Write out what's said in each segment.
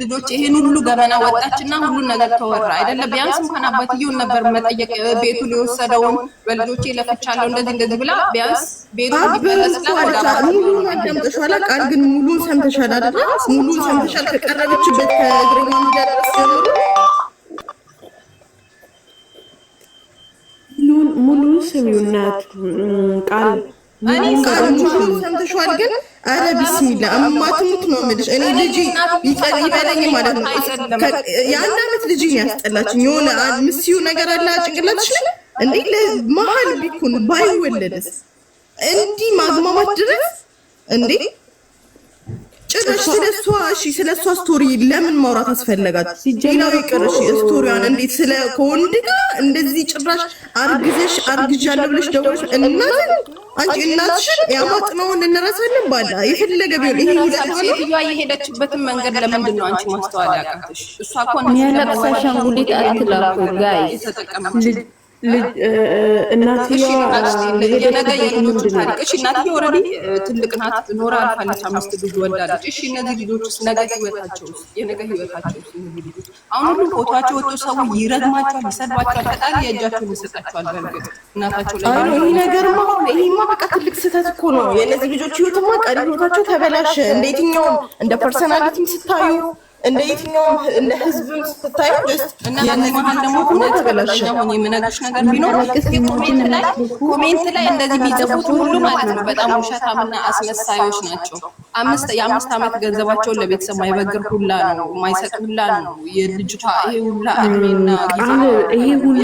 ልጆች ይሄን ሁሉ ገመና ወጣችና ሁሉ ነገር ተወራ አይደለም ቢያንስ እንኳን አባትየው ነበር መጠየቅ ቤቱ ሊወሰደውን በልጆቼ ለፍቻለሁ እንደዚህ ብላ ቢያንስ ቤቱ ሊመለስላት ሙሉን አዳምጠሻል ቃል ግን ሙሉን ሰምተሻል አይደል ሙሉን ሰምተሻል ከቀረበችበት ከእግረኛ ሚደረስ ሙሉን ስሚውናት ቃል እኔ ሰምተሻል ግን አረ ቢስሚላ አማትሙት ነው የምልሽ እኔ ልጅ ይበለኝ ማለት ነው የአንድ አመት ልጅ ያስጠላችኝ የሆነ ምስዩ ነገር አለ ጭንቅላትሽ እንዴ ለመሀል ቢኩን ባይወለድስ እንዲ ማግማማት ድረስ እንዴ ጭራሽ ስለሷ ስቶሪ ለምን ማውራት አስፈለጋት ሲጀምር ይቀርሽ ስቶሪዋን እንዴት ስለ ከወንድ ጋር እንደዚህ ጭራሽ አርግዣለሁ ብለሽ ደውለሽ አንቺ እናትሽን ያማጥነውን እንረሳለን ባላ የፈለገ ቢሆን ይሄ ሴትዮዋ የሄደችበትን መንገድ ለምንድን ነው አንቺ ማስተዋል ያቃተሽ እሷ እኮ የሚያለቅሰሽ አንጉሊት አትላኩ ጋይስ እናትየዋ የነገ የልጆቹ ታሪክ እሺ እናትየዋ ኦልሬዲ ትልቅ ናት ኖራ አልፋለች 5 ልጅ ወልዳለች እሺ እነዚህ ልጆችስ ነገ ህይወታቸውስ የነገ ህይወታቸውስ እነዚህ ልጆች አሁን ሁሉ ፎቶአቸው ወጥቶ ሰው ይረግማቸዋል ይሰድባቸዋል ፈጣሪ የእጃቸውን ይሰጣቸዋል በርግጥ እናታቸው ላይ ይሄ ነገርማ ይሄማ በቃ ትልቅ ስህተት እኮ ነው የነዚህ ልጆች ህይወትማ ቀሪ ህይወታቸው ተበላሸ እንደ የትኛውም እንደ ፐርሰናሊቲም ስታዩ እንደ የትኛውም እንደ ህዝብም ስታዩ እና በመሀል ደግሞ ተበላሸ ነው የምነግርሽ ነገር ቢኖር ኮሜንት ላይ እንደዚህ ቢጽፉት ሁሉ ማለት ነው በጣም ውሸታምና አስመሳዮች ናቸው የ5 አመት ገንዘባቸውን ለቤተሰብ ማይበግር ሁላ ነው ማይሰጥ ሁላ ነው የልጅቷ ይሄ ሁላ እድሜና ጊዜ ይሄ ሁሉ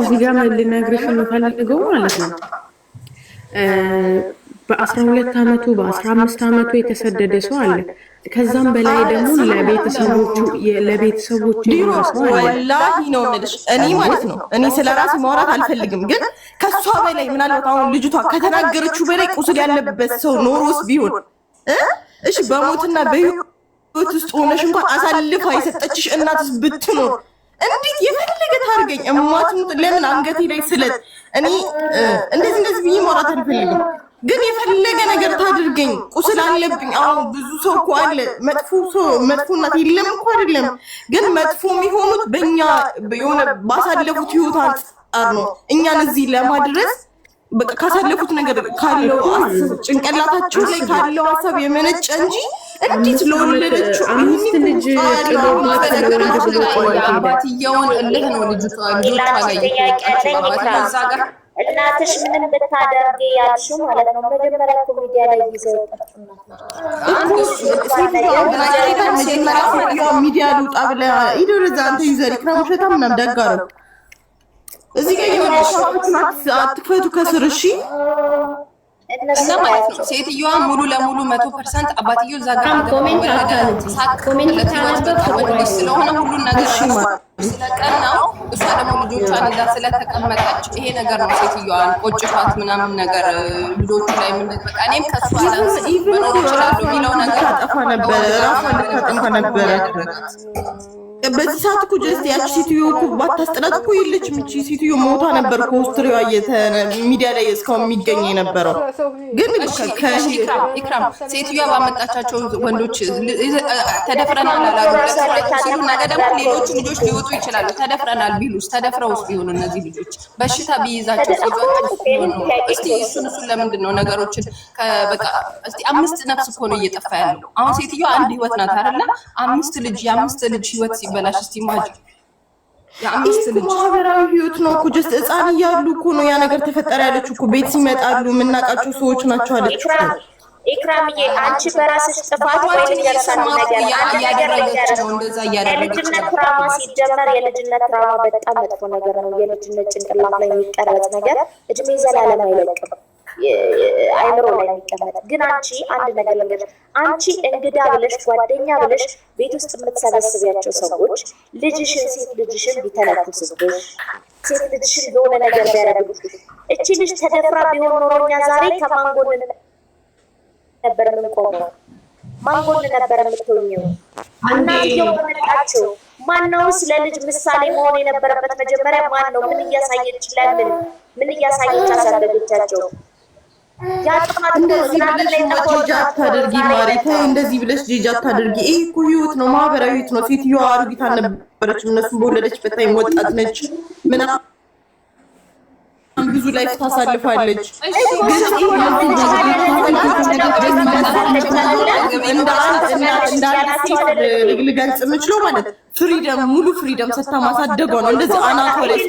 እዚህ ጋር ልነግርሽ የምፈልገው ማለት ነው በ12 አመቱ በ15 አመቱ የተሰደደ ሰው አለ ከዛም በላይ ደግሞ ለቤተሰቦቹ ወላሂ ነው የምልሽ እኔ ማለት ነው እኔ ስለራሴ ማውራት አልፈልግም ግን ከሷ በላይ ምናልባት አሁን ልጅቷ ከተናገረችው በላይ ቁስል ያለበት ሰው ኖሮስ ቢሆን እሺ በሞትና በህይወት ውስጥ ሆነሽ እንኳን አሳልፋ የሰጠችሽ እናትስ ብትኖር እንዴት የፈለገ ታርገኝ እማትሙት ለምን አንገቴ ላይ ስለት እኔ እንደዚህ ብዬ ማውራት አልፈልግም ግን የፈለገ ነገር ታድርገኝ ቁስል አለብኝ አሁን ብዙ ሰው እኮ አለ መጥፎነት የለም እኮ አይደለም ግን መጥፎ የሚሆኑት በእኛ የሆነ ባሳለፉት ህይወት አንጻር ነው እኛን እዚህ ለማድረስ በቃ ካሳለፉት ነገር ካለው ጭንቅላታቸው ላይ ካለው ሀሳብ የመነጨ እንጂ እንዴት ለወለደችው 5 ልጅ አባትየውን እልህ ነው ልጅቷ ላይ እናትሽ ምንም ብታደርግ ያልሽው ማለት ነው መጀመሪያ ኮሚዲያ ላይ ይዘው ሚዲያ ልውጣ ብላ ይደረዛ አንተ ዩዘር ክራምሸታ ምናምን ደጋሩ እዚህ ጋር የሆነ አትክፈቱ ከስር እሺ እና ማለት ነው ሴትዮዋ ሙሉ ለሙሉ 100% አባትየው እዛ ጋር ኮሜንት ስለሆነ ሁሉን ነገር ስለቀናው እሷ ደግሞ ልጆቿን ይዛ ስለተቀመጠች ይሄ ነገር ነው ሴትዮዋን ቆጭቷት ምናምን ነገር ልጆቹ ላይ ምን በቃ እኔም ከሷ መኖር እችላለሁ የሚለው ነገር ታጠፋ ነበር ራሷን ልታጠፋ ነበር በዚህ ሰዓት እኮ ጀስት ያቺ ሴትዮ እኮ ባታስጠላት እኮ የለችም እቺ ሴትዮ ሞታ ነበር ከኦስትሪያ ሚዲያ ላይ እስካሁን የሚገኝ የነበረው ግን ኢክራም ሴትዮዋ ባመጣቻቸው ወንዶች ተደፍረናል አላሉ ሲሉ ነገ ደግሞ ሌሎቹ ልጆች ሊወጡ ይችላሉ ተደፍረናል ቢሉስ ተደፍረውስ ቢሆኑ እነዚህ ልጆች በሽታ ቢይዛቸው እስቲ እሱን ለምንድን ነው ነገሮችን በቃ እስቲ 5 ነፍስ እኮ ነው እየጠፋ ያለው አሁን ሴትዮዋ አንድ ህይወት ናት አይደለ 5 ልጅ የ5 ልጅ ህይወት በላሽ እስቲ ማጅ የአምስት ልጅ ማህበራዊ ህይወት ነው እኮ ጀስት ህፃን እያሉ እኮ ነው ያ ነገር ተፈጠረ ያለችው እኮ ቤት ሲመጣሉ የምናውቃቸው ሰዎች ናቸው አለች ኢክራምዬ አንቺ በራስሽ ጥፋት ወይ ያልሰማ ነገር ያደረገች ነው እንደዛ ያደረገች የልጅነት ትራማ ሲጀመር የልጅነት ትራማ በጣም መጥፎ ነገር ነው የልጅነት ጭንቅላት ላይ የሚቀረጽ ነገር እድሜ ዘላለም አይለቅም አይምሮ ላይ የሚቀመጥ ግን አንቺ አንድ ነገር ልንገርሽ አንቺ እንግዳ ብለሽ ጓደኛ ብለሽ ቤት ውስጥ የምትሰበስቢያቸው ሰዎች ልጅሽን ሴት ልጅሽን ቢተነኩስብሽ ሴት ልጅሽን የሆነ ነገር ቢያደርጉሽ እቺ ልጅ ተደፍራ ቢሆን ኖሮ እኛ ዛሬ ከማንጎን ነበር የምንቆመው ማንጎን ነበር የምትሆኚው እናንተው መጣችሁ ማነው ስለ ልጅ ምሳሌ መሆን የነበረበት መጀመሪያ ማን ነው ምን እያሳየች ለምን ምን እያሳየች አሳደገቻቸው እንደዚህ ብለሽ ጂጃ አታድርጊ ማሪ፣ ተይ እንደዚህ ብለሽ ጂጃ አታድርጊ። ይሄ እኮ ህይወት ነው፣ ማህበራዊ ህይወት ነው። ሴትዮዋ አሮጊት አልነበረችም፣ እነሱም በወለደችበት ታይም ወጣት ነች ምናምን ብዙ ላይፍ ታሳልፋለች። ልገልጽ የምችለው ማለት ፍሪደም ሙሉ ፍሪደም ሰታ ማሳደጓ ነው። እንደዚህ አናቷ ላይ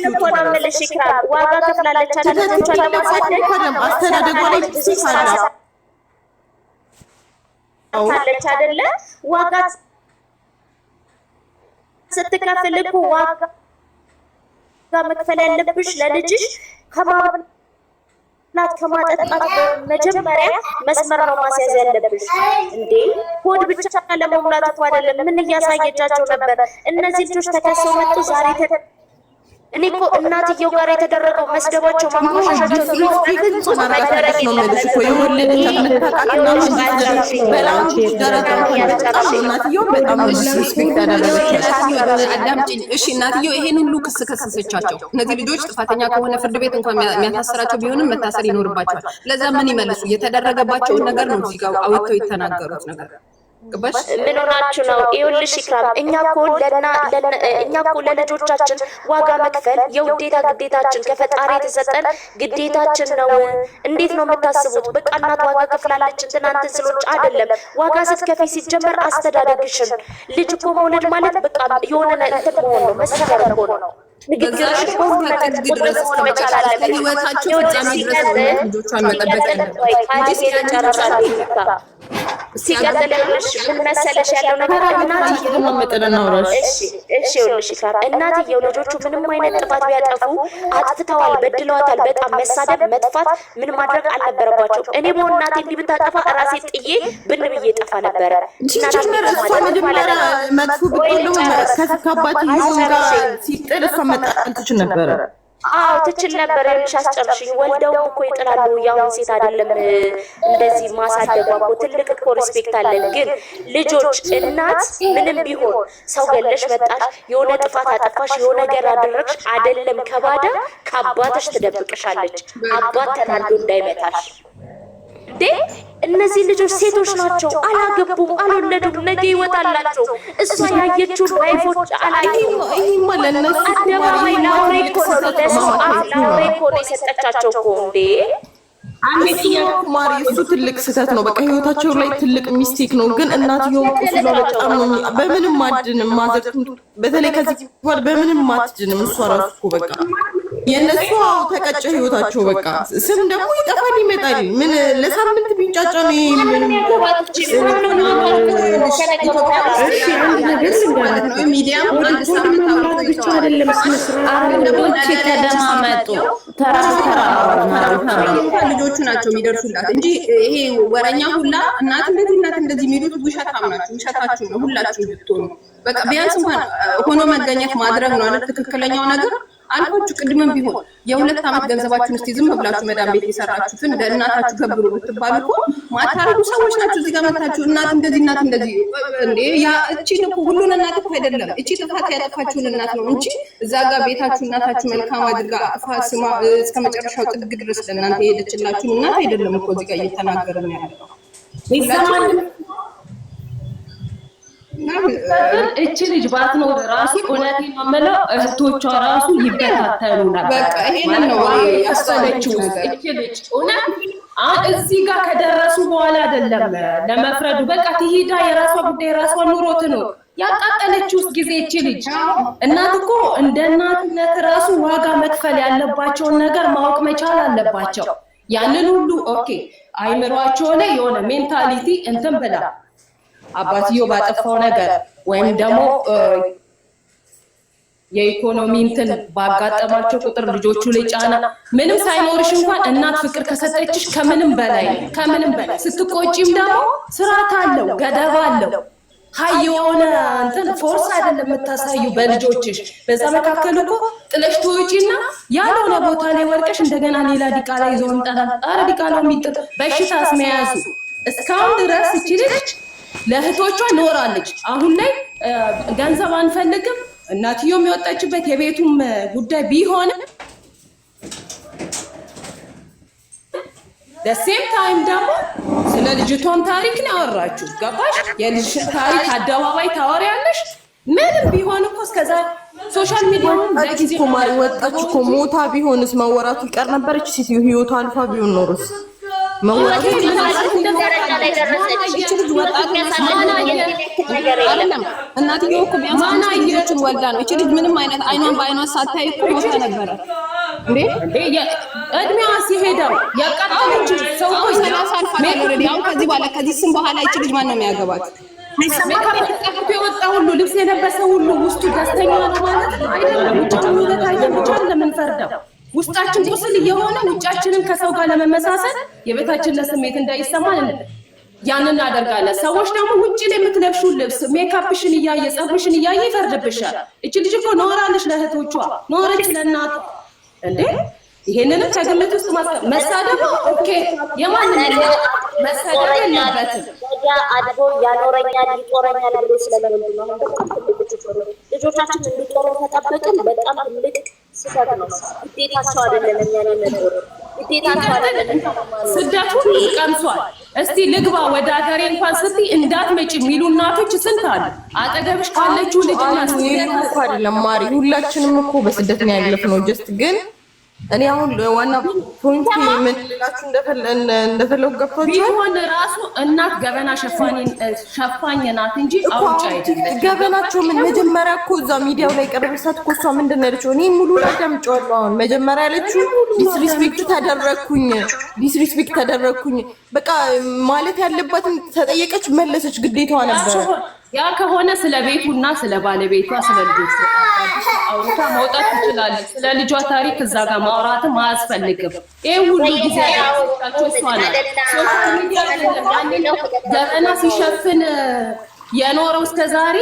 ዋጋ ከፍላለች አስተዳደጓ ላይ አለች አይደለ? ዋጋ ስትከፍል እኮ ዋጋ መክፈል ያለብሽ ለልጅሽ ከማብላት ከማጠጣት መጀመሪያ መስመር ነው ማስያዝ ያለብሽ። እንዴ ሆድ ብቻ ለመሙላት እኮ አይደለም። ምን እያሳየቻቸው ነበር? እነዚህ ልጆች ተከሰው መጡ ዛሬ እኔ እኮ እናትየው ጋር የተደረገው መስደባቸው ማሞሻሻቸው እናትየው ይሄን ሁሉ ክስ ከሰሰቻቸው። እነዚህ ልጆች ጥፋተኛ ከሆነ ፍርድ ቤት እንኳን የሚያሳስራቸው ቢሆንም መታሰር ይኖርባቸዋል። ለዛ ምን ይመልሱ? የተደረገባቸውን ነገር ነው እዚህ ጋር አውጥተው የተናገሩት ነገር። ምን ሆናችሁ ነው? ይኸውልሽ ኢክራም፣ እኛ እኮ ለልጆቻችን ዋጋ መክፈል የውዴታ ግዴታችን ከፈጣሪ የተሰጠን ግዴታችን ነው። እንዴት ነው የምታስቡት? በቃ እናት ዋጋ ከፍላለች ትናንትን ስሎች አይደለም። ዋጋ ስትከፊ ሲጀመር አስተዳደግሽን ልጅ እኮ መውለድ ማለት በቃ የሆነ እንትን መሆን ነው፣ መሰበር እኮ ነው። ንግግርሽ እኮ ድረስ መቻል አለበት። ህይወታቸው ፍጻሜ ድረስ ልጆቿን መጠበቅ ሲቀጥልልሽ ምን መሰለሽ ያለው ነገር እናትየው ልጆቹ ምንም አይነት ጥፋት ቢያጠፉ አጥፍተዋል፣ በድለዋታል። በጣም መሳደብ፣ መጥፋት ምን ማድረግ አልነበረባቸው። እኔ በሆነ እናቴ እንዲህ ብታጠፋ እራሴ ጥዬ ብን ብዬ ጠፋ ነበረ። ነበረ አዎ ትችል ነበር። ልጅ አስጨርሽኝ። ወልደውም እኮ ይጥላሉ። ያውን ሴት አይደለም እንደዚህ ማሳደጓ እኮ ትልቅ እኮ ሪስፔክት አለን። ግን ልጆች እናት ምንም ቢሆን ሰው ገለሽ መጣሽ፣ የሆነ ጥፋት አጠፋሽ፣ የሆነ ነገር አደረግሽ አይደለም ከባዳ ከአባትሽ ትደብቅሻለች። አባት ተናዶ እንዳይመታሽ እንዴ። እነዚህ ልጆች ሴቶች ናቸው፣ አላገቡም፣ አልወለዱም፣ ነገ ይወጣላቸው። እሷ ያየችው ላይፎች አላየሁም። አደባባይ ላውሬ እኮ ነው ለሰው አፍ ላውሬ እኮ ነው የሰጠቻቸው እኮ እንዴ። ማሪ እሱ ትልቅ ስህተት ነው። በቃ ህይወታቸው ላይ ትልቅ ሚስቴክ ነው። ግን እናትየውም ቁስሏ በጣም ነው። በምንም አድንም ማዘር በተለይ ከዚህ በኋላ በምንም አትድንም። እሷ ራሱ እኮ በቃ የነሱ ተቀጨ ህይወታቸው። በቃ ስም ደግሞ ይጠፋል ይመጣል። ምን ለሳምንት ቢንጫጫ ነው ሚዲያም አንድ ሳምንት ብቻ አይደለም ተደማመጡ ልጆቹ ናቸው የሚደርሱላት እንጂ ይሄ ወረኛ ሁላ እናት እንደዚህ የሚሉት ውሸታም ናቸው። ውሸታችሁ ነው ሁላችሁ ብትሆኑ። በቃ ቢያንስ እንኳን ሆኖ መገኘት ማድረግ ነው አይደል ትክክለኛው ነገር። አልፎቹ ቅድምም ቢሆን የ2 ዓመት ገንዘባችሁን እስቲ ዝም ብላችሁ መዳም ቤት የሰራችሁትን ለእናታችሁ ገብሩ ብትባሉ እኮ ማታረጉ ሰዎች ናቸው። እዚህ ጋር መታችሁ እናት እንደዚህ እንዴ ያ እቺ እኮ ሁሉን እናት እኮ አይደለም። እቺ ጥፋት ያጠፋችሁን እናት ነው እንጂ እዛ ጋር ቤታችሁ እናታችሁ መልካም አድርጋ አጥፋ ስማ እስከ መጨረሻው ጥግ ድረስ ለእናንተ የሄደችላችሁ እናት አይደለም እኮ እዚህ ጋር እየተናገርን ያለው። እቺ ልጅ ባትኖር ራሱ እውነቴን ነው የምለው እህቶቿ ራሱ ይበታተኑ ነበር። በቃ ይሄንን ነው ያስተዋለችው እቺ ልጅ እውነት አሁን እዚህ ጋር ከደረሱ በኋላ አይደለም ለመፍረዱ። በቃ ትሂዳ የራሷ ጉዳይ የራሷ ኑሮ ትኖር። ያቃጠለችው ጊዜ እቺ ልጅ እናት እኮ እንደ እናትነት ራሱ ዋጋ መክፈል ያለባቸውን ነገር ማወቅ መቻል አለባቸው። ያንን ሁሉ ኦኬ አይምሯቸው ላይ የሆነ ሜንታሊቲ እንትን ብላ አባትየው ባጠፋው ነገር ወይም ደግሞ የኢኮኖሚ እንትን ባጋጠማቸው ቁጥር ልጆቹ ላይ ጫና ምንም ሳይኖርሽ እንኳን እናት ፍቅር ከሰጠችሽ ከምንም በላይ ስትቆጪም ደግሞ ስርዓት አለው፣ ገደብ አለው። ሀይ የሆነ እንትን ፎርስ አይደለም የምታሳዩ በልጆችሽ። በዛ መካከል እኮ ጥለሽ ትወጪና ያልሆነ ቦታ ላይ ወርቀሽ እንደገና ሌላ ዲቃላ ይዞ መምጣት። ኧረ ዲቃላው የሚጥል በሽታ አስመያዙ እስካሁን ድረስ እቺ ልጅ ለእህቶቿ ኖራለች። አሁን ላይ ገንዘብ አንፈልግም እናትየው የሚወጣችበት የቤቱም ጉዳይ ቢሆንም ደሴም ታይም ደግሞ ስለ ልጅቷም ታሪክ ነው ያወራችሁ። ገባሽ? የልጅሽን ታሪክ አደባባይ ታወሪያለሽ። ምንም ቢሆን እኮ እስከዛ ሶሻል ሚዲያውን ለጊዜው ወጣች እኮ ሞታ ቢሆንስ መወራቱ ይቀር ነበረች። ሴትዮ ህይወቷ አልፋ ቢሆን ኖርስ መወራቱ እናትየው እኮ ቢያንስ ልጆችን ወልዳ ነው። እቺ ልጅ ምንም አይነት አይኗን በአይኗ ሳታይ እኮ ሞታ ነበረ እንዴ። እድሜዋ ሲሄደው ያቃጠለች ሰው እኮ ሰላሳ አልፋ ነው። ያው ከዚህ በኋላ ከዚህ ስም በኋላ እቺ ልጅ ማን ነው የሚያገባት? ሜካፕ የወጣ ሁሉ ልብስ የለበሰ ሁሉ ውስጡ ደስተኛ ነው ማለት ነው አይደለም። ውጫችን ወደታየ ብቻ ለምንፈርደው ውስጣችን ቁስል እየሆነ ውጫችንን ከሰው ጋር ለመመሳሰል የቤታችን ስሜት እንዳይሰማን ያንን እናደርጋለን። ሰዎች ደግሞ ውጪ ላይ የምትለብሺው ልብስ ሜካፕሽን እያየ ጸጉርሽን እያየ ይፈርድብሻል። እቺ ልጅ እኮ ኖራለች ለእህቶቿ ኖረች ለእናቷ እንዴ። ይሄንንም ከግምት ውስጥ መሳደብ ኦኬ የማንን መሳደብ የለበትም። አድጎ ያኖረኛል ይጦረኛል ብሎ ስለሚሉ ነው። ልጆቻችን እንዲጦሩ ተጠበቅን በጣም ትልቅ ስህተት ነው። ግዴታቸው አይደለም እኛን የነገሩ ግዴታቸው አይደለም። ስደቱ ቀምሷል። እስቲ ልግባ ወደ ሀገሬ እንኳን ስትይ እንዳትመጪ የሚሉ እናቶች ስንት አሉ። አጠገብሽ ካለችው ልጅ እኮ አይደለም ማሪ፣ ሁላችንም እኮ በስደት ነው ያለፍነው። ጀስት ግን እኔ አሁን ዋና ፖይንት ምን ልላችሁ እንደፈለጉ ገብቷችሁ ቢሆን ራሱ እናት ገበና ሸፋኝ ናት እንጂ አውጭ አይደለም። ገበናቸው ምን መጀመሪያ እኮ እዛ ሚዲያው ላይ ቀርበሳት እኮ እሷ ምንድን ነው ያለችው? እኔ ሙሉ አዳምጬዋለሁ። አሁን መጀመሪያ ያለችው ዲስሪስፔክት ተደረኩኝ በቃ ማለት ያለባትን ተጠየቀች፣ መለሰች። ግዴታዋ ነበር። ያ ከሆነ ስለ ቤቱና ስለ ባለቤቷ ስለ ልጆቹ አውርታ መውጣት ትችላለች። ስለ ልጇ ታሪክ እዛ ጋር ማውራትም አያስፈልግም። ይሄ ሁሉ ጊዜ ያስፈልጋቸው እሷ ናት። ገበና ሲሸፍን የኖረው እስከ ዛሬ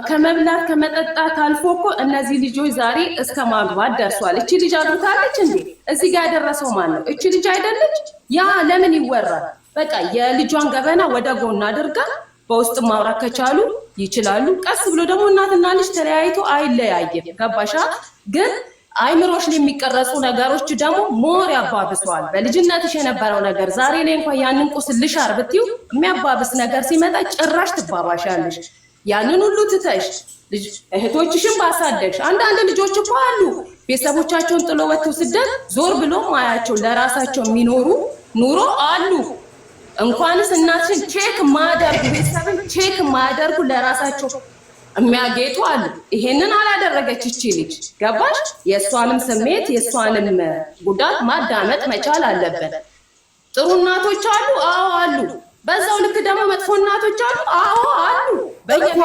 ከመብላት ከመጠጣት አልፎ እኮ እነዚህ ልጆች ዛሬ እስከ ማግባት ደርሷል። እቺ ልጅ አግብታለች እንዴ? እዚህ ጋር ያደረሰው ማን ነው? እቺ ልጅ አይደለች? ያ ለምን ይወራል? በቃ የልጇን ገበና ወደ ጎን አድርጋ በውስጥ ማውራት ከቻሉ ይችላሉ። ቀስ ብሎ ደግሞ እናትና ልጅ ተለያይቶ አይለያየም። ገባሻ? ግን አይምሮሽ ላይ የሚቀረጹ ነገሮች ደግሞ ሞር ያባብሰዋል። በልጅነትሽ የነበረው ነገር ዛሬ ላይ እንኳን ያንን ቁስል ልሻር ብትይው የሚያባብስ ነገር ሲመጣ ጭራሽ ትባባሻለሽ። ያንን ሁሉ ትተሽ እህቶችሽን ባሳደግሽ። አንዳንድ ልጆች እኮ አሉ ቤተሰቦቻቸውን ጥሎ ወጥተው ስደት ዞር ብሎ ማያቸው ለራሳቸው የሚኖሩ ኑሮ አሉ። እንኳንስ እናትሽን ቼክ ማያደርጉ ቤተሰብን ቼክ ማያደርጉ ለራሳቸው የሚያጌጡ አሉ። ይሄንን አላደረገች እቺ ልጅ። ገባሽ? የእሷንም ስሜት የእሷንም ጉዳት ማዳመጥ መቻል አለበት። ጥሩ እናቶች አሉ፣ አዎ አሉ። በዛው ልክ ደግሞ መጥፎ እናቶች አሉ፣ አዎ አሉ። በየቤቱ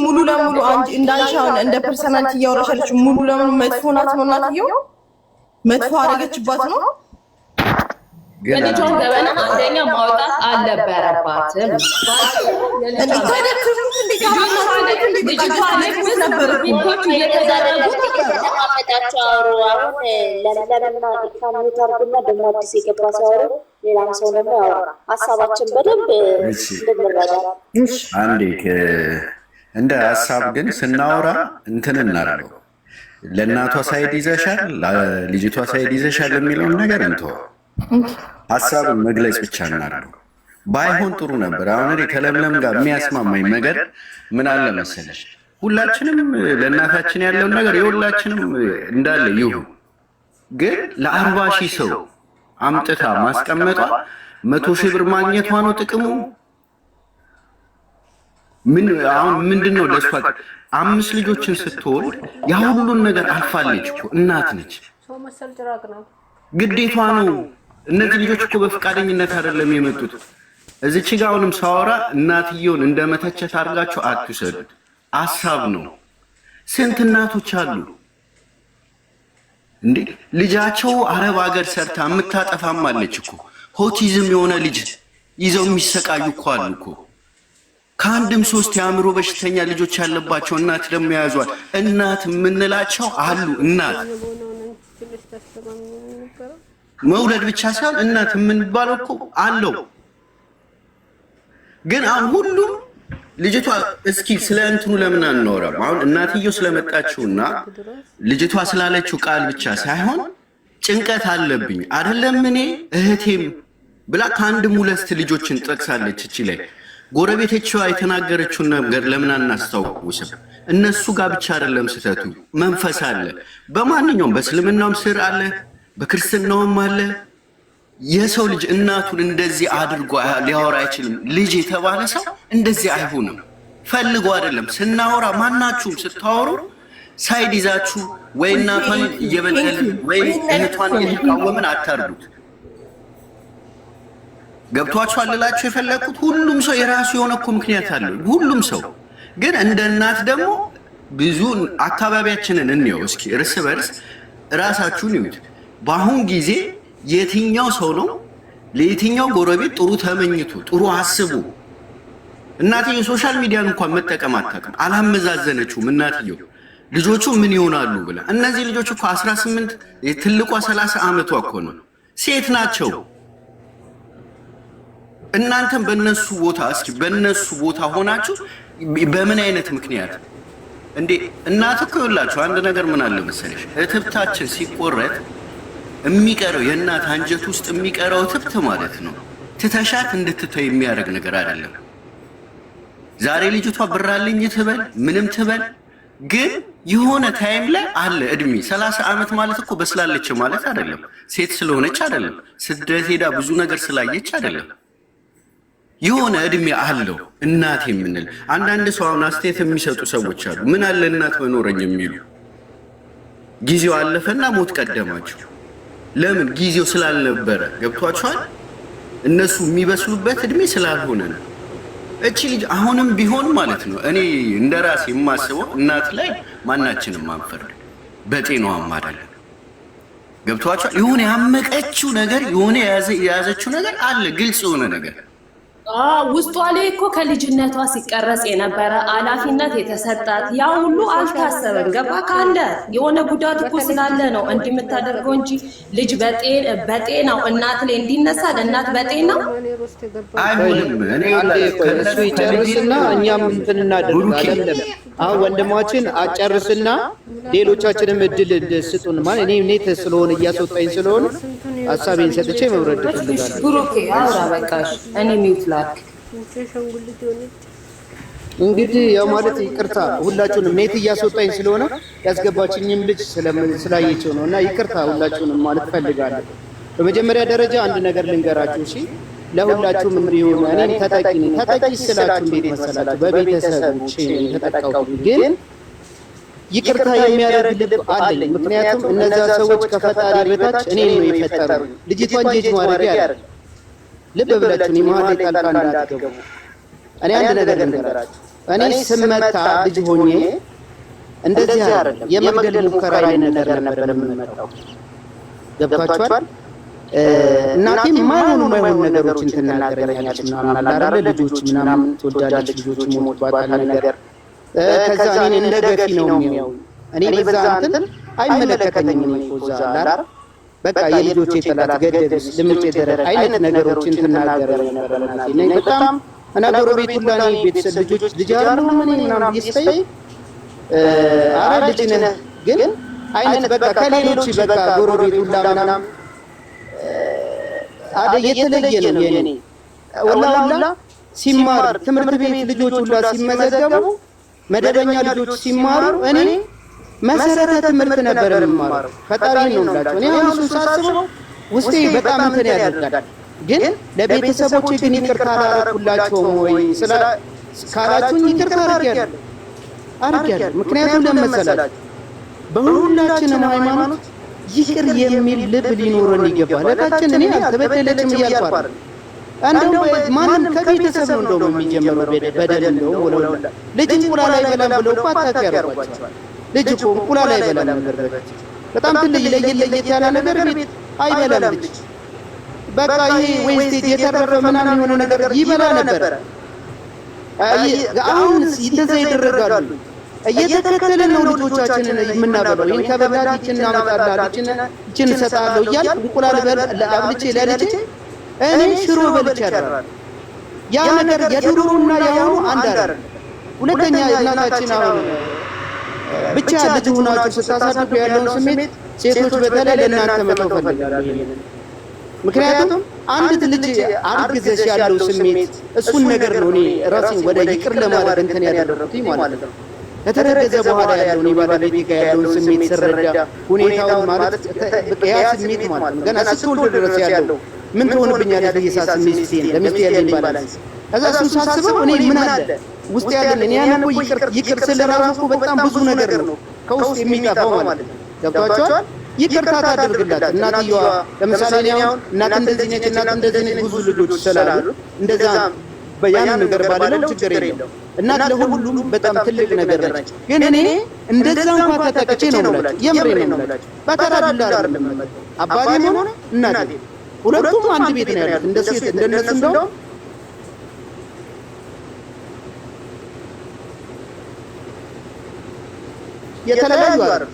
ሙሉ ለሙሉ እንዳንቺ አሁን እንደ ፐርሰናሊቲ እያወራሻለች ሙሉ ለሙሉ መጥፎ ናት ነው እናትየው? መጥፎ አደረገችባት ነው? የልጇን ገበና አንደኛ ማውጣት አልነበረባትም። አንዴ እንደ ሀሳብ ግን ስናወራ እንትን እናደርገው። ለእናቷ ሳይድ ይዘሻል፣ ልጅቷ ሳይድ ይዘሻል የሚለውን ነገር እንተወው። ሀሳብን መግለጽ ብቻ እናደርገው። ባይሆን ጥሩ ነበር። አሁን እኔ ከለምለም ጋር የሚያስማማኝ ነገር ምን አለ መሰለሽ፣ ሁላችንም ለእናታችን ያለውን ነገር የሁላችንም እንዳለ ይሁን፣ ግን ለ40,000 ሰው አምጥታ ማስቀመጧ 100,000 ብር ማግኘቷ ነው ጥቅሙ። ምን አሁን ምንድነው ለሷ 5 ልጆችን ስትወልድ ያ ሁሉን ነገር አልፋለች እኮ እናት ነች። ግዴቷ ነው። እነዚህ ልጆች እኮ በፍቃደኝነት አይደለም የመጡት። እዚች ጋር አሁንም ሳወራ እናትየውን እንደመተቸት አድርጋችሁ አትውሰዱት። ሀሳብ ነው። ስንት እናቶች አሉ እንዴ ልጃቸው አረብ ሀገር ሰርታ የምታጠፋም አለች እኮ። ኦቲዝም የሆነ ልጅ ይዘው የሚሰቃዩ እኮ አሉ እኮ። ከአንድም 3 የአእምሮ በሽተኛ ልጆች ያለባቸው እናት ደግሞ ያዟል። እናት የምንላቸው አሉ። እናት መውለድ ብቻ ሳይሆን እናት የምንባለው እኮ አለው። ግን አሁን ሁሉም ልጅቷ እስኪ ስለ እንትኑ ለምን አንኖርም? አሁን እናትየው ስለመጣችውና ልጅቷ ስላለችው ቃል ብቻ ሳይሆን ጭንቀት አለብኝ አይደለም እኔ እህቴም ብላ ከአንድም ሁለት ልጆችን ጠቅሳለች። እቺ ላይ ጎረቤቶቿ የተናገረችውን ነገር ለምን አናስታውስም? እነሱ ጋር ብቻ አይደለም ስተቱ፣ መንፈስ አለ። በማንኛውም በእስልምናውም ስር አለ፣ በክርስትናውም አለ። የሰው ልጅ እናቱን እንደዚህ አድርጎ ሊያወራ አይችልም። ልጅ የተባለ ሰው እንደዚህ አይሆንም። ፈልጎ አይደለም። ስናወራ ማናችሁም ስታወሩ ሳይድ ይዛችሁ ወይ እናቷን እየበደልን ወይ እህቷን እየተቃወምን አታርዱት። ገብቷችኋል ልላችሁ የፈለኩት ሁሉም ሰው የራሱ የሆነ እኮ ምክንያት አለው። ሁሉም ሰው ግን እንደ እናት ደግሞ ብዙ አካባቢያችንን እንየው እስኪ፣ እርስ በርስ ራሳችሁን ይዩት። በአሁን ጊዜ የትኛው ሰው ነው ለየትኛው ጎረቤት ጥሩ ተመኝቱ፣ ጥሩ አስቡ? እናትየው ሶሻል ሚዲያን እንኳን መጠቀም አታውቅም፣ አላመዛዘነችውም እናትየው። ልጆቹ ምን ይሆናሉ ብላ። እነዚህ ልጆች እኮ 18 ትልቋ 30 ዓመቷ እኮ ነው፣ ሴት ናቸው። እናንተም በእነሱ ቦታ እስኪ በእነሱ ቦታ ሆናችሁ በምን አይነት ምክንያት እንዴ? እናት እኮ ይኸውላችሁ አንድ ነገር ምን አለ መሰለሽ፣ እትብታችን ሲቆረጥ የሚቀረው የእናት አንጀት ውስጥ የሚቀረው እትብት ማለት ነው ትተሻት እንድትተው የሚያደርግ ነገር አይደለም። ዛሬ ልጅቷ ብራልኝ ትበል ምንም ትበል፣ ግን የሆነ ታይም ላይ አለ እድሜ 30 ዓመት ማለት እኮ በስላለች ማለት አይደለም። ሴት ስለሆነች አይደለም፣ ስደት ሄዳ ብዙ ነገር ስላየች አይደለም። የሆነ እድሜ አለው እናት የምንል። አንዳንድ ሰው አሁን አስተያየት የሚሰጡ ሰዎች አሉ፣ ምን አለ እናት በኖረኝ የሚሉ። ጊዜው አለፈና ሞት ቀደማቸው። ለምን? ጊዜው ስላልነበረ። ገብቷቸዋል። እነሱ የሚበስሉበት እድሜ ስላልሆነ ነው። እቺ ልጅ አሁንም ቢሆን ማለት ነው እኔ እንደራሴ የማስበው እናት ላይ ማናችንም አንፈርድ፣ በጤናዋም አይደለም። ገብቷቸዋል። የሆነ ያመቀችው ነገር የሆነ የያዘችው ነገር አለ፣ ግልጽ የሆነ ነገር ውስጧ ላይ እኮ ከልጅነቷ ሲቀረጽ የነበረ ኃላፊነት የተሰጣት ያ ሁሉ አልታሰበም። ገባ ካለ የሆነ ጉዳት እኮ ስላለ ነው እንዲህ የምታደርገው እንጂ ልጅ በጤናው እናት ላይ እንዲነሳ ለእናት በጤናው አይሆንም። እሱ ይጨርስና እኛም እንትን እናደርጋለን። አሁን ወንድማችን አጨርስና ሌሎቻችንም እድል ስጡን። ማለት እኔ ስለሆነ እያስወጣኝ ስለሆነ ሀሳቤን ሰጥቼ መብረድ እፈልጋለሁ። ብሩኬ አውራ በቃሽ። እኔ ሚውት ላክ። እንግዲህ ያው ማለት ይቅርታ ሁላችሁንም ኔት እያስወጣኝ ስለሆነ ያስገባችኝም ልጅ ስላየችው ነው እና ይቅርታ ሁላችሁንም ማለት ፈልጋለሁ። በመጀመሪያ ደረጃ አንድ ነገር ልንገራችሁ እሺ፣ ለሁላችሁም እንዲሆን እኔም ተጠቂ ነኝ። ተጠቂ ስላችሁ እንዴት መሰላችሁ? በቤተሰቦቼ ነው የተጠቃሁት፣ ግን ይቅርታ የሚያደርግ ልብ አለኝ። ምክንያቱም እነዛ ሰዎች ከፈጣሪ በታች እኔ ነው የፈጠሩ። ልጅቷን ጀጅ ማድረግ አይደለም። ልብ ብላችሁ እኔ መሀል ላይ ጣልቃ እንዳትገቡ። እኔ አንድ ነገር ልንገራችሁ። እኔ ስመታ ልጅ ሆኜ እንደዚህ አይደለም የመግደል ሙከራ አይነት ነገር ነበር የምመጣው። ገብቷችኋል? እናቴም ማይሆኑ ነገሮችን ትናገረኛለች ምናምን አላረ ልጆች ምናምን ትወልዳለች፣ ልጆች ሞትባታል ነገር ከዛ እኔ እንደ ገፊ ነው የሚያው። እኔ በዛ እንትን አይመለከተኝም እኮ እዛ አላረ በቃ የልጆቼ ጠላት ገደብስ ልምጭ ደረር አይነት ነገሮችን ትናገረኝ ነበር እናቴ። ነኝ በጣም እና ጎረቤት ሁላ እኔ ቤተሰብ ልጆች ልጅ አሉ ምን ምናምን ይስተይ አረ ልጅ ነህ ግን አይነት በቃ ከሌሎች በቃ ጎረቤት ሁላ ምናምን አደ የተለየ ነው የኔ ወላሂ። ሲማር ትምህርት ቤት ልጆች ሁላ ሲመዘገቡ መደበኛ ልጆች ሲማሩ እኔ መሰረተ ትምህርት ነበር የምማረው። ፈጣሪ ነው እንላችሁ። እኔ አሁን እሱን ሳስበው ውስጤ በጣም እንትን ያደርጋል። ግን ለቤተሰቦቼ ግን ይቅርታ አላደረኩላቸውም ወይ ካላችሁኝ ይቅርታ አድርጌያለሁ። ምክንያቱም ለመሰላችሁ በሁላችንም ሃይማኖት ይቅር የሚል ልብ ሊኖረን ይገባል። ለታችን እኔ አልተበደለችም እያልኩ አይደል። እንደው ማንም ከቤተሰብ ነው እንደው የሚጀምረው በደል እንደው ወለወላ ልጅ እንቁላል አይበላም ብለው እኮ አታውቂ ያደርጓቸዋል። ልጅ እኮ እንቁላል አይበላም ነበር በጣም ትልቅ ለየት ያለ ነገር ቤት አይበላም ልጅ። በቃ ይሄ ዌስቴጅ የተረፈ ምናምን የሆነ ነገር ይበላ ነበር። አሁን እንደዛ ይደረጋሉ። እየተከተልን ነው ልጆቻችንን የምናበላው። ይሄን ከበላል ይችን እናመጣላለን ይችን እንሰጣለሁ እያልኩ እንቁላል አብልቼ ለልጄ እኔ ሽሮ በልቼ አደራለሁ። ያ ነገር የድሮውና ያው አንድ አይደለም። ሁለተኛ እናታችን አሁን ብቻ ልጅ ሆናችሁ ስታሳድጉ ያለውን ስሜት ሴቶች በተለይ ለእናንተ መተው ፈልጋለሁ ይሄንን። ምክንያቱም አንድ ልጅ አርግዘሽ ያለው ስሜት እሱን ነገር ነው እኔ ራሴን ወደ ይቅር ለማድረግ እንትን ያደረኩት ማለት ነው። ከተረገዘ በኋላ ያለው እኔ ባለቤቴ ጋር ያለውን ስሜት ስረዳ ሁኔታውን ማለት ያ ስሜት ማለት ነው ገና ስትወልድ ድረስ ያለው ምን ትሆንብኛለህ ብዬ ሳስብ ሚስቴን ለሚስቴ ያለኝ ባላንስ ከዛ እሱን ሳስበው እኔ ምን አለ ውስጥ ያለን እኔ ያን እኮ ይቅር ስለራሱ እኮ በጣም ብዙ ነገር ነው ከውስጥ የሚጠፋው ማለት ነው። ገብቷቸዋል። ይቅርታ ታደርግላት እናትየዋ ለምሳሌ እኔ አሁን እናት እንደዚህ ነች እናት እንደዚህ ነች ብዙ ልጆች ስላሉ እንደዛ በያን ነገር ባለው ችግር የለው። እናት ለሁሉም በጣም ትልቅ ነገር ነች። ግን እኔ እንደዛ እንኳን ተጠቅቼ ነው የምላችሁ የምሬ ነው የምላችሁ በተራድላ አይደለም አባቴም ሆነ እናቴ ሁለቱም አንድ ቤት ነው ያሉት እንደነሱ እንደው የተለያዩ አይደል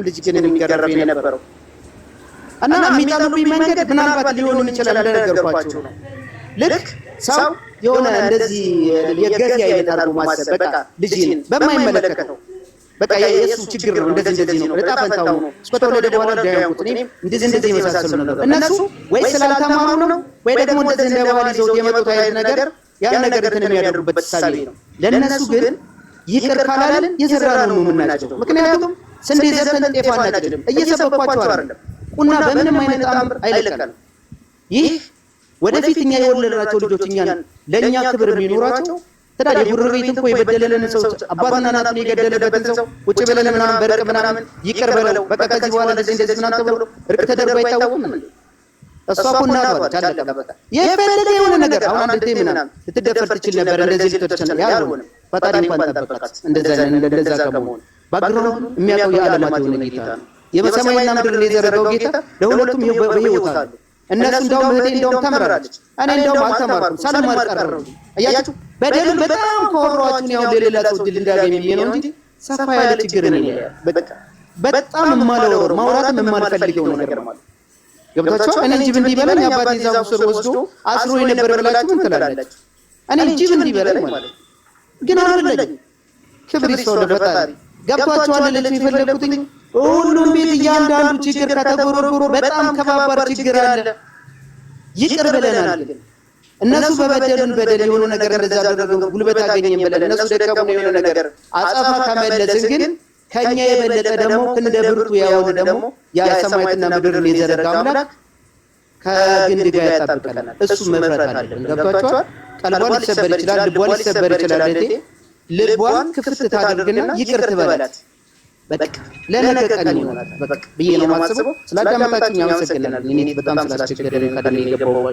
ልጅ ግን የሚገረብ የነበረው እና የሚጣሉብኝ መንገድ ምናልባት ሊሆን ይችላል እንደነገርኳችሁ ነው። ልክ ሰው የሆነ እንደዚህ የገዚ አይነት አድርጎ ማሰብ በቃ ልጅን በማይመለከተው በቃ የሱ ችግር ነው እንደዚህ ነው ለጣ ፈንታው ነው እስከተወለደ በኋላ ዳያውቁት እኔም እንደዚህ የመሳሰሉ ነገር እነሱ ወይ ስላልተማሩ ነው ወይ ደግሞ እንደዚህ እንደባል ይዘው የመጡት አይነት ነገር ያን ነገር እንትን የሚያደርጉበት ሳቢ ነው። ለነሱ ግን ይቅር ካላልን የዘራነው ነው የምናቸው። ምክንያቱም ስንዴ ዘርተን ጤፍ አናጭድም። እየሰበኳቸው አይደለም ቁና በምንም አይነት አምር አይለቀንም። ይህ ወደፊት እኛ የወለድናቸው ልጆች እኛን ለእኛ ክብር የሚኖራቸው ታዲያ የጉርቤት እኮ የበደለልን ሰው አባትና እናቱን የገደለበትን ሰው ቁጭ ብለን ምናምን በርቅ ምናምን ይቅር በለው በቃ ከዚህ በኋላ እንደዚህ ምናምን ተብሎ እርቅ ተደርጎ አይታወቅም እንዴ? እሷ እኮ እናቷ ታለቀ በቃ የፈለገ የሆነ ነገር አሁን አንድ ቴ ምናምን ልትደፈር ትችል ነበር እንደዚህ ልትወርሰን ያልሆነ ፈጣሪ እንኳን ጠበቃት እንደዛ ከመሆን ባክግራውንድ የሚያውቀው የዓለማት የሆነ ጌታ ነው። የሰማይና ምድርን የዘረጋው ጌታ ለሁለቱም በህይወት አሉ። እነሱ እንደውም እህቴ እንደውም ተምራለች እኔ እንደውም አልተማርኩም ሳልማር ቀረሁ። አያችሁ በደልን በጣም ከወሯችሁ ነው ለሌላ ሰው ድል እንዳገኝ ብዬ ነው እንጂ ሰፋ ያለ ችግር ነው በቃ በጣም የማላወራው ማውራትም የማልፈልገው ነገር ማለት ገብታችሁ እኔ ጅብ እንዲበላኝ አባቴ ዛፉ ስር ወስዶ አስሮ የነበረ ብላችሁ ምን ትላላችሁ? እኔ ጅብ እንዲበላኝ ማለት ግን አይደለም ክብር ይስፋው ለፈጣሪ ገብቷችኋል ለለች የፈለኩትኝ ሁሉም ቤት እያንዳንዱ ችግር ከተጎረጎረ በጣም ከባባር ችግር አለ። ይቅር ብለናል ግን እነሱ በበደሉን በደል የሆነ ነገር እንደዛ አደረገው ጉልበት አገኘን ብለን እነሱ ደካሙ የሆነ ነገር አጻፋ ከመለስን ግን ከኛ የበለጠ ደግሞ እንደ ብርቱ ያወነ ደግሞ ያ ሰማይና ምድርን የዘረጋ አምላክ ከግንድ ጋር ያጣብቀናል። እሱ መፍራት አለብን። ገብቷችኋል? ቀልቧ ሊሰበር ይችላል፣ ልቧ ሊሰበር ይችላል። እንዴ ልቧን ክፍት ታደርግና ይቅር ትበላት በቃ ለነገ ቀን ይሆናል በቃ ብዬ ነው የማስበው። ስላዳመጣችሁኝ አመሰግናለሁ። እኔ በጣም ስላስቸገረኝ ከደም የገባው